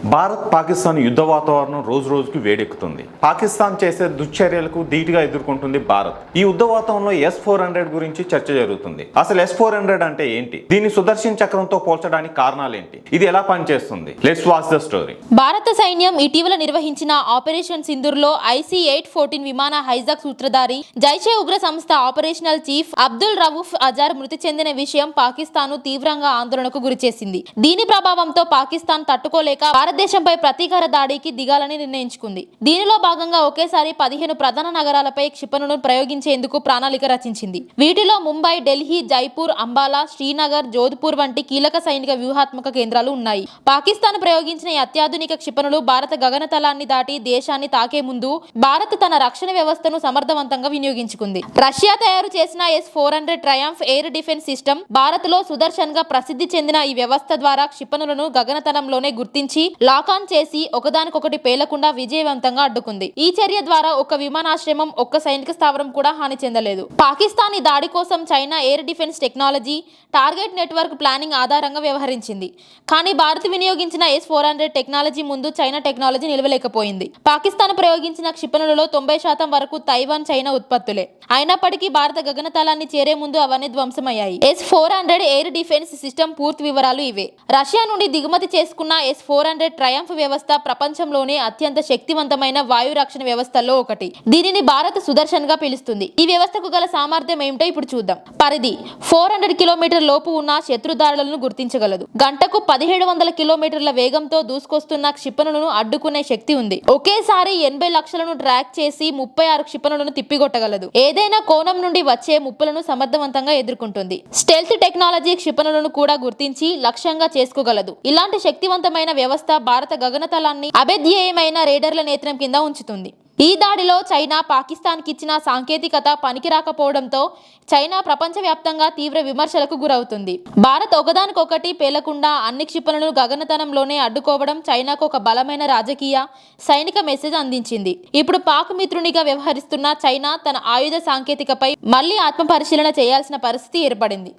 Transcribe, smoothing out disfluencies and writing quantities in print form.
భారత్ పాకిస్తాన్ యుద్ధ వాతావరణం రోజు రోజుకి వేడెక్కుతుంది. పాకిస్తాన్ చేసే దుశ్చర్యలకు ధీటుగా ఎదుర్కొంటుంది భారత్. ఈ యుద్ధ వాతావరణంలో S-400 గురించి చర్చ జరుగుతుంది. అసలు S-400 అంటే ఏంటి? దీన్ని సుదర్శన్ చక్రంతో పోల్చడానికి కారణాలేంటి? ఇది ఎలా పనిచేస్తుంది? Let's watch the story. భారత సైన్యం ఇటీవల నిర్వహించిన ఆపరేషన్ సింధూర్లో IC-814 విమాన హైజాక్ సూత్రధారి జైషే ఉగ్ర సంస్థ ఆపరేషనల్ చీఫ్ అబ్దుల్ రవూఫ్ అజార్ మృతి చెందిన విషయం పాకిస్తాన్ తీవ్రంగా ఆందోళనకు గురిచేసింది. దీని ప్రభావంతో పాకిస్తాన్ తట్టుకోలేక భారతదేశంపై ప్రతీకార దాడికి దిగాలని నిర్ణయించుకుంది. దీనిలో భాగంగా ఒకేసారి 15 ప్రధాన నగరాలపై క్షిపణులను ప్రయోగించేందుకు ప్రణాళిక రచించింది. వీటిలో ముంబై, ఢిల్లీ, జైపూర్, అంబాలా, శ్రీనగర్, జోధ్పూర్ వంటి కీలక సైనిక వ్యూహాత్మక కేంద్రాలు ఉన్నాయి. పాకిస్తాన్ ప్రయోగించిన ఈ అత్యాధునిక క్షిపణులు భారత గగనతలాన్ని దాటి దేశాన్ని తాకే ముందు భారత్ తన రక్షణ వ్యవస్థను సమర్థవంతంగా వినియోగించుకుంది. రష్యా తయారు చేసిన S-400 Triumph air defence system Bharat లో సుదర్శన్ గా ప్రసిద్ధి చెందిన ఈ వ్యవస్థ ద్వారా క్షిపణులను గగనతలంలోనే గుర్తించి లాక్ ఆన్ చేసి ఒకదానికొకటి పేలకుండా విజయవంతంగా అడ్డుకుంది. ఈ చర్య ద్వారా ఒక్క విమానాశ్రయం, ఒక్క సైనిక స్థావరం కూడా హాని చెందలేదు. పాకిస్తాన్ ఈ దాడి కోసం China air defence technology, target network planning ఆధారంగా వ్యవహరించింది. కానీ భారత్ వినియోగించిన S-400 టెక్నాలజీ ముందు చైనా టెక్నాలజీ నిలవలేకపోయింది. పాకిస్తాన్ ప్రయోగించిన క్షిపణులలో 90% వరకు తైవాన్, చైనా ఉత్పత్తులే. అయినప్పటికీ భారత గగనతలాన్ని చేరే ముందు అవన్నీ ధ్వంసమయ్యాయి. S-400 ఎయిర్ డిఫెన్స్ సిస్టమ్ పూర్తి వివరాలు ఇవే. రష్యా నుండి దిగుమతి చేసుకున్న S-400 ట్రయంఫ్ వ్యవస్థ ప్రపంచంలోనే అత్యంత శక్తివంతమైన వాయు రక్షణ వ్యవస్థల్లో ఒకటి. దీనిని భారత్ సుదర్శన్ గా పిలుస్తుంది. ఈ వ్యవస్థకు గల సామర్థ్యం ఏమిటో ఇప్పుడు చూద్దాం. పరిధి 400 కిలోమీటర్ లోపు ఉన్న శత్రుదాడులను గుర్తించగలదు. గంటకు 1700 కిలోమీటర్ల వేగంతో దూసుకొస్తున్న క్షిపణులను అడ్డుకునే శక్తి ఉంది. ఒకేసారి 80 లక్షలను ట్రాక్ చేసి 36 క్షిపణులను తిప్పికొట్టగలదు. ఏదైనా కోణం నుండి వచ్చే ముప్పులను సమర్థవంతంగా ఎదుర్కొంటుంది. స్టెల్త్ టెక్నాలజీ క్షిపణులను కూడా గుర్తించి లక్ష్యంగా చేసుకోగలదు. ఇలాంటి శక్తివంతమైన వ్యవస్థ భారత గగనతలాన్ని అభేద్యమైన రేడర్ల నేత్రం కింద ఉంచుతుంది. ఈ దాడిలో చైనా పాకిస్తాన్కి ఇచ్చిన సాంకేతికత పనికిరాకపోవడంతో చైనా ప్రపంచవ్యాప్తంగా తీవ్ర విమర్శలకు గురవుతుంది. భారత్ ఒకదానికొకటి పేలకుండా అన్ని క్షిపణులను గగనతలంలోనే అడ్డుకోవడం చైనాకు ఒక బలమైన రాజకీయ, సైనిక మెసేజ్ అందించింది. ఇప్పుడు పాక్ మిత్రునిగా వ్యవహరిస్తున్న చైనా తన ఆయుధ సాంకేతికపై మళ్లీ ఆత్మపరిశీలన చేయాల్సిన పరిస్థితి ఏర్పడింది.